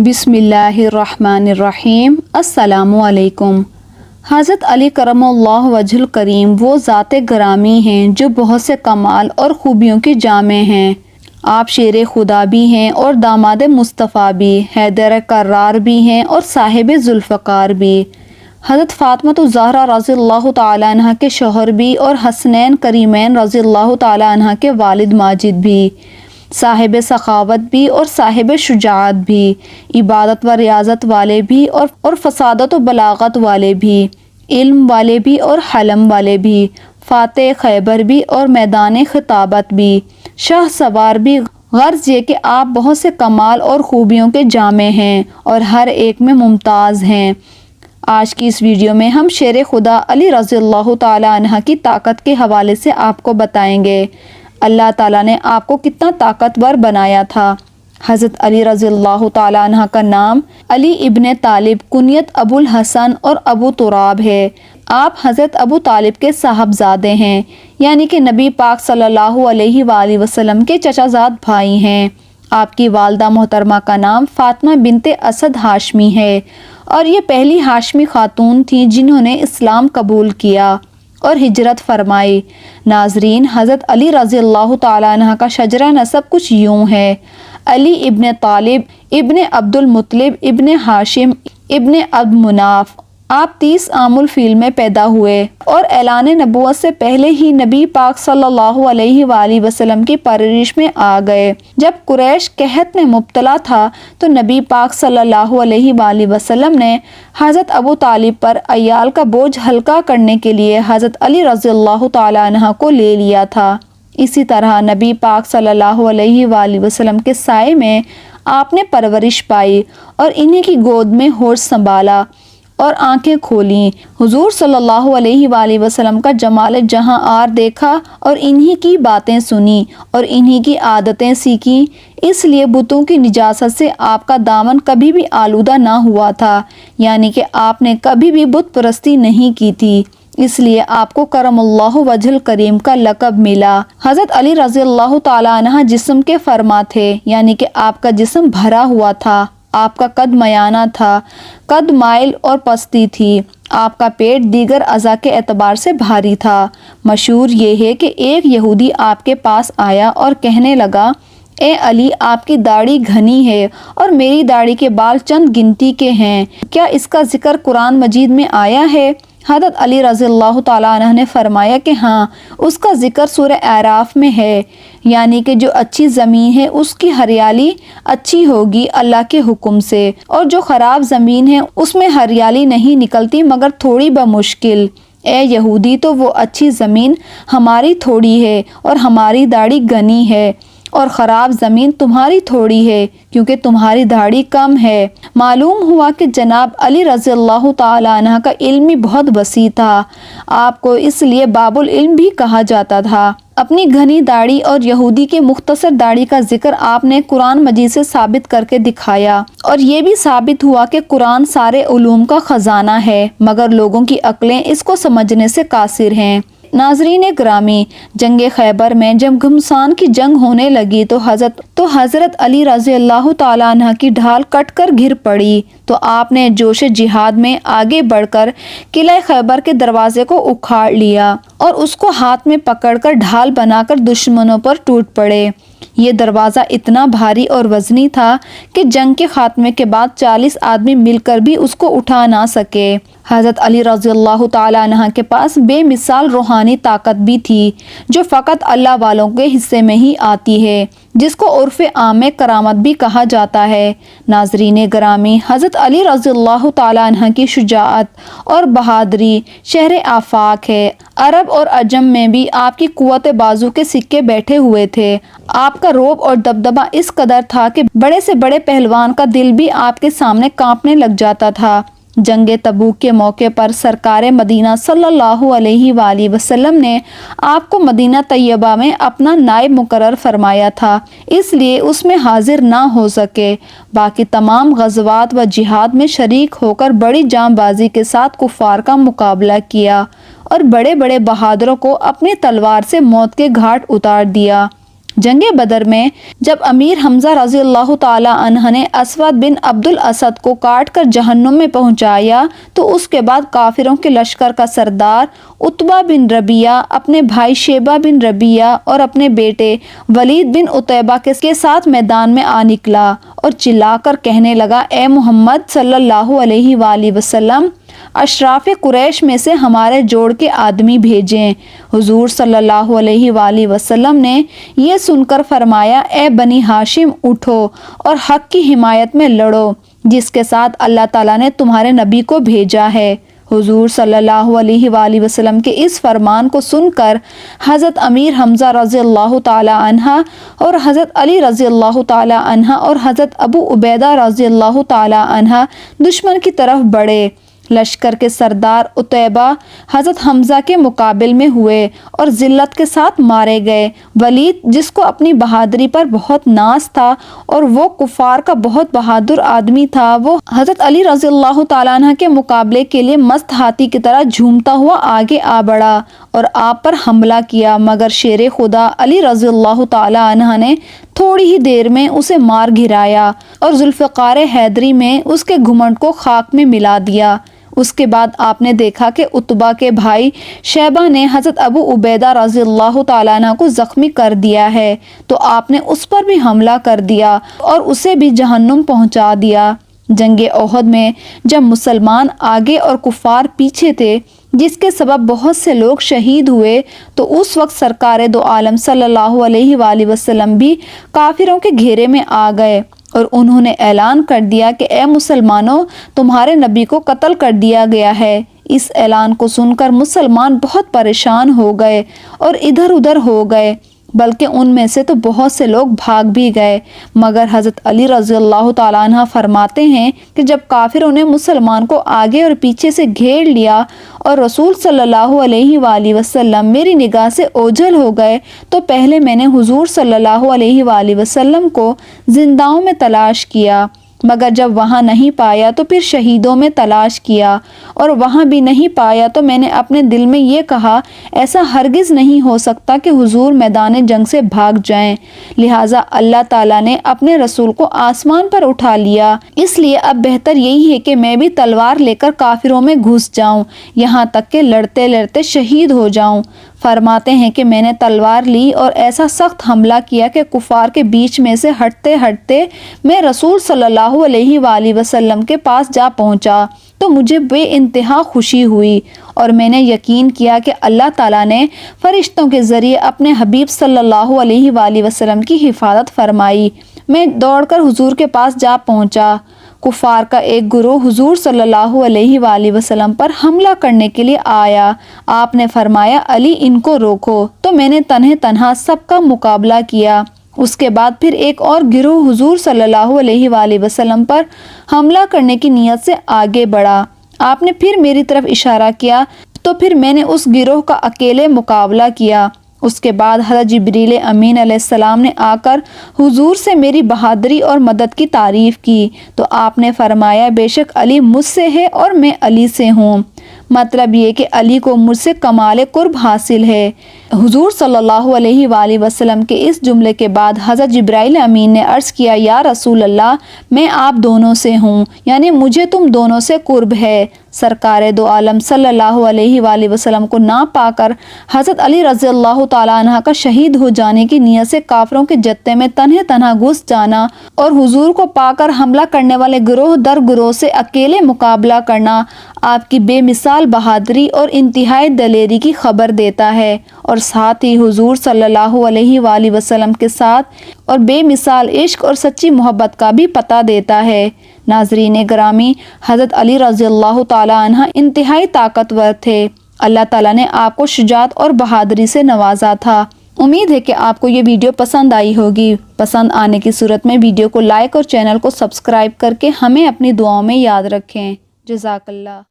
बिस्मिल्लाहिर्रहमानिर्रहीम। अस्सलामु अलैकुम। हज़रत अली करम अल्लाह वजहुल करीम वो ज़ात ग्रामी हैं जो बहुत से कमाल और ख़ूबियों की जामे हैं। आप शेर खुदा भी हैं और दामाद मुस्तफ़ा भी, हैदर कर्रार भी हैं और साहिब ज़ुल्फ़कार भी। हज़रत फ़ातिमा ज़हरा रज़ियल्लाहु ताला अन्हा के शौहर भी और हसनैन करीमैन रज़ियल्लाहु ताला अन्हा के वालिद माजिद भी, साहिब सखावत भी और साहिब शुजाअत भी, इबादत व रियाजत वाले भी और फसादत व बलागत वाले भी, इल्म वाले भी और हलम वाले भी, फ़ाते खैबर भी और मैदान खिताबत भी, शाह सवार भी। गर्ज ये कि आप बहुत से कमाल और ख़ूबियों के जामे हैं और हर एक में मुमताज़ हैं। आज की इस वीडियो में हम शेर खुदा अली रज़ियल्लाहु ताला अन्हा की ताकत के हवाले से आपको बताएंगे अल्लाह ताला ने आपको कितना ताकतवर बनाया था। हज़रत अली रज़ियल्लाहु ताला अन्हा का नाम अली इब्ने तालिब, कुनियत अबुल हसन और अबू तुराब है। आप हज़रत अबू तालिब के साहबजादे हैं, यानी कि नबी पाक सल्लल्लाहु अलैहि वसल्लम के चचाजाद भाई हैं। आपकी वालदा मोहतरमा का नाम फ़ातिमा बिनते असद हाशमी है और ये पहली हाशमी खातून थी जिन्होंने इस्लाम कबूल किया और हिजरत फरमाई। नाजरीन, हज़रत अली रज़ियल्लाहु ताला अन्हा का शजरा नसब कुछ यूँ है: अली इब्ने तालिब, इब्ने अब्दुल मुत्तलिब, इब्ने हाशिम, इब्ने अब्द मुनाफ। आप 30 आमुल फील में पैदा हुए और ऐलान नबुव्वत से पहले ही नबी पाक सल्लल्लाहु अलैहि वसल्लम की परवरिश में आ गए। जब कुरैश कहत में मुब्तला था तो नबी पाक सल्लल्लाहु अलैहि वसल्लम ने हज़रत अबू तालिब पर अय्याल का बोझ हल्का करने के लिए हज़रत अली रज़ियल्लाहु ताला अन्हा को ले लिया था। इसी तरह नबी पाक सल्लल्लाहु अलैहि वसल्लम के साए में आपने परवरिश पाई और इन्हीं की गोद में होश संभाला और आंखें खोलीं। हुजूर सल्लल्लाहु अलैहि वसल्लम का जमाल जहां आर देखा और इन्हीं की बातें सुनी और इन्हीं की आदतें सीखी। इसलिए बुतों की निजासत से आपका दामन कभी भी आलूदा ना हुआ था, यानी कि आपने कभी भी बुत परस्ती नहीं की थी। इसलिए आपको करमुल्लाहु वजहुल करीम का लक़ब मिला। हज़रत अली रज़ियल्लाहु ताला अन्हा जिस्म के फरमा थे, यानी कि आपका जिस्म भरा हुआ था। आपका कद मयाना था, कद माइल और पस्ती थी। आपका पेट दीगर अज़ा के एतबार से भारी था। मशहूर ये है कि एक यहूदी आपके पास आया और कहने लगा, ए अली, आपकी दाढ़ी घनी है और मेरी दाढ़ी के बाल चंद गिनती के हैं, क्या इसका जिक्र कुरान मजीद में आया है? हज़रत अली रज़ियल्लाहु ताला अन्हा ने फरमाया कि हाँ, उसका जिक्र सूरह आराफ में है, यानी कि जो अच्छी ज़मीन है उसकी हरियाली अच्छी होगी अल्लाह के हुक्म से, और जो ख़राब ज़मीन है उसमें हरियाली नहीं निकलती मगर थोड़ी बमुश्किल। ए यहूदी, तो वो अच्छी ज़मीन हमारी थोड़ी है और हमारी दाढ़ी घनी है, और ख़राब ज़मीन तुम्हारी थोड़ी है क्योंकि तुम्हारी दाढ़ी कम है। मालूम हुआ कि जनाब अली रज़ियल्लाहु ताला अन्हा का इल्म भी बहुत वसी था। आपको इसलिए बाबुल इल्म भी कहा जाता था। अपनी घनी दाढ़ी और यहूदी के मुख्तसर दाढ़ी का जिक्र आपने कुरान मजीद से साबित करके दिखाया, और ये भी साबित हुआ कि कुरान सारे उलूम का ख़जाना है, मगर लोगों की अक्लें इसको समझने से कासिर हैं। नाजरीन ग्रामी, जंग खैबर में जब घमसान की जंग होने लगी तो हज़रत अली रज़ियल्लाहु ताला अन्हा की ढाल कट कर घिर पड़ी, तो आपने जोश जिहाद में आगे बढ़कर किला खैबर के दरवाजे को उखाड़ लिया और उसको हाथ में पकड़कर ढाल बनाकर दुश्मनों पर टूट पड़े। ये दरवाज़ा इतना भारी और वज़नी था कि जंग के खात्मे के बाद 40 आदमी मिलकर भी उसको उठा ना सके। हज़रत अली रज़ियल्लाहु ताला अन्हा के पास बेमिसाल रूहानी ताकत भी थी जो फ़कत अल्लाह वालों के हिस्से में ही आती है, जिसको उर्फ़ आम में करामत भी कहा जाता है। नाज़रीन ग्रामी, हज़रत अली रज़ियल्लाहु ताला अन्हा की शुजाअत और बहादुरी शहर आफाक है। अरब और अजम में भी आपकी कुव्वत बाजू के सिक्के बैठे हुए थे। आपका रोब और दबदबा इस कदर था कि बड़े से बड़े पहलवान का दिल भी आपके सामने कांपने लग जाता था। जंगे तबूक के मौके पर सरकार मदीना सल्लल्लाहु अलैहि वसल्लम ने आपको मदीना तैयबा में अपना नायब मुकर्रर फरमाया था, इसलिए उसमें हाजिर ना हो सके। बाकी तमाम गज़वात व जिहाद में शरीक होकर बड़ी जांबाजी के साथ कुफ़ार का मुकाबला किया और बड़े बड़े बहादुरों को अपनी तलवार से मौत के घाट उतार दिया। جنگ بدر میں جب امیر حمزہ رضی اللہ تعالی عنہ نے اسود بن عبد الاسد کو کاٹ کر جہنم میں پہنچایا تو اس کے بعد کافروں کے لشکر کا سردار عتبہ بن ربیعہ اپنے بھائی شیبہ بن ربیعہ اور اپنے بیٹے ولید بن عتیبہ کے ساتھ میدان میں آ نکلا اور چلا کر کہنے لگا، اے محمد صلی اللہ علیہ وآلہ وسلم، اشراف قریش میں سے ہمارے جوڑ کے آدمی بھیجیں۔ حضور صلی اللہ علیہ وآلہ وسلم نے یہ سن کر فرمایا، اے بنی ہاشم، اٹھو اور حق کی حمایت میں لڑو جس کے ساتھ اللہ تعالیٰ نے تمہارے نبی کو بھیجا ہے۔ حضور صلی اللہ علیہ وآلہ وسلم کے اس فرمان کو سن کر حضرت امیر حمزہ رضی اللہ تعالی عنہ اور حضرت علی رضی اللہ تعالی عنہ اور حضرت ابو عبیدہ رضی اللہ تعالی عنہ دشمن کی طرف بڑھے۔ لشکر کے سردار عتیبہ حضرت حمزہ کے مقابل میں ہوئے اور ذلت کے ساتھ مارے گئے۔ ولید، جس کو اپنی بہادری پر بہت ناز تھا اور وہ کفار کا بہت بہادر آدمی تھا، وہ حضرت علی رضی اللہ تعالیٰ عنہ کے مقابلے کے لیے مست ہاتھی کی طرح جھومتا ہوا آگے آ بڑھا اور آپ پر حملہ کیا، مگر شیر خدا علی رضی اللہ تعالیٰ عنہ نے تھوڑی ہی دیر میں اسے مار گرایا اور ذوالفقار حیدری میں اس کے گھمنڈ کو خاک میں ملا دیا۔ اس کے بعد آپ نے دیکھا کہ عتبہ کے بھائی شیبہ نے حضرت ابو عبیدہ رضی اللہ تعالیٰ عنہ کو زخمی کر دیا ہے، تو آپ نے اس پر بھی حملہ کر دیا اور اسے بھی جہنم پہنچا دیا۔ جنگ احد میں جب مسلمان آگے اور کفار پیچھے تھے، جس کے سبب بہت سے لوگ شہید ہوئے، تو اس وقت سرکار دو عالم صلی اللہ علیہ وآلہ وسلم بھی کافروں کے گھیرے میں آ گئے اور انہوں نے اعلان کر دیا کہ اے مسلمانوں، تمہارے نبی کو قتل کر دیا گیا ہے۔ اس اعلان کو سن کر مسلمان بہت پریشان ہو گئے اور ادھر ادھر ہو گئے، بلکہ ان میں سے تو بہت سے لوگ بھاگ بھی گئے، مگر حضرت علی رضی اللہ تعالیٰ عنہ فرماتے ہیں کہ جب کافروں نے مسلمان کو آگے اور پیچھے سے گھیر لیا اور رسول صلی اللہ علیہ وآلہ وسلم میری نگاہ سے اوجھل ہو گئے، تو پہلے میں نے حضور صلی اللہ علیہ وآلہ وسلم کو زنداؤں میں تلاش کیا، مگر جب وہاں نہیں پایا تو پھر شہیدوں میں تلاش کیا، اور وہاں بھی نہیں پایا تو میں نے اپنے دل میں یہ کہا، ایسا ہرگز نہیں ہو سکتا کہ حضور میدان جنگ سے بھاگ جائیں، لہٰذا اللہ تعالیٰ نے اپنے رسول کو آسمان پر اٹھا لیا، اس لیے اب بہتر یہی ہے کہ میں بھی تلوار لے کر کافروں میں گھس جاؤں، یہاں تک کہ لڑتے لڑتے شہید ہو جاؤں۔ فرماتے ہیں کہ میں نے تلوار لی اور ایسا سخت حملہ کیا کہ کفار کے بیچ میں سے ہٹتے ہٹتے میں رسول صلی اللہ علیہ وآلہ وسلم کے پاس جا پہنچا، تو مجھے بے انتہا خوشی ہوئی اور میں نے یقین کیا کہ اللہ تعالیٰ نے فرشتوں کے ذریعے اپنے حبیب صلی اللہ علیہ وآلہ وسلم کی حفاظت فرمائی۔ میں دوڑ کر حضور کے پاس جا پہنچا۔ کفار کا ایک گروہ حضور صلی اللہ علیہ وآلہ وسلم پر حملہ کرنے کے لیے آیا۔ آپ نے فرمایا، علی، ان کو روکو، تو میں نے تنہا سب کا مقابلہ کیا۔ اس کے بعد پھر ایک اور گروہ حضور صلی اللہ علیہ وآلہ وسلم پر حملہ کرنے کی نیت سے آگے بڑھا۔ آپ نے پھر میری طرف اشارہ کیا تو پھر میں نے اس گروہ کا اکیلے مقابلہ کیا۔ اس کے بعد حضرت جبریل امین علیہ السلام نے آ کر حضور سے میری بہادری اور مدد کی تعریف کی، تو آپ نے فرمایا، بے شک علی مجھ سے ہے اور میں علی سے ہوں، مطلب یہ کہ علی کو مجھ سے کمال قرب حاصل ہے۔ حضور صلی اللہ علیہ وآلہ وسلم کے اس جملے کے بعد حضرت جبرائیل امین نے عرض کیا، یا رسول اللہ، میں آپ دونوں سے ہوں، یعنی مجھے تم دونوں سے قرب ہے۔ سرکار دو عالم صلی اللہ علیہ وآلہ وسلم کو نہ پا کر حضرت علی رضی اللہ تعالیٰ عنہ کا شہید ہو جانے کی نیت سے کافروں کے جتے میں تنہا گھس جانا اور حضور کو پا کر حملہ کرنے والے گروہ در گروہ سے اکیلے مقابلہ کرنا آپ کی بے مثال بہادری اور انتہائی دلیری کی خبر دیتا ہے، اور ساتھ ہی حضور صلی اللہ علیہ وآلہ وسلم کے ساتھ اور بے مثال عشق اور سچی محبت کا بھی پتہ دیتا ہے۔ ناظرین گرامی، حضرت علی رضی اللہ تعالیٰ عنہ انتہائی طاقتور تھے۔ اللہ تعالیٰ نے آپ کو شجاعت اور بہادری سے نوازا تھا۔ امید ہے کہ آپ کو یہ ویڈیو پسند آئی ہوگی۔ پسند آنے کی صورت میں ویڈیو کو لائک اور چینل کو سبسکرائب کر کے ہمیں اپنی دعاؤں میں یاد رکھیں۔ جزاک اللہ۔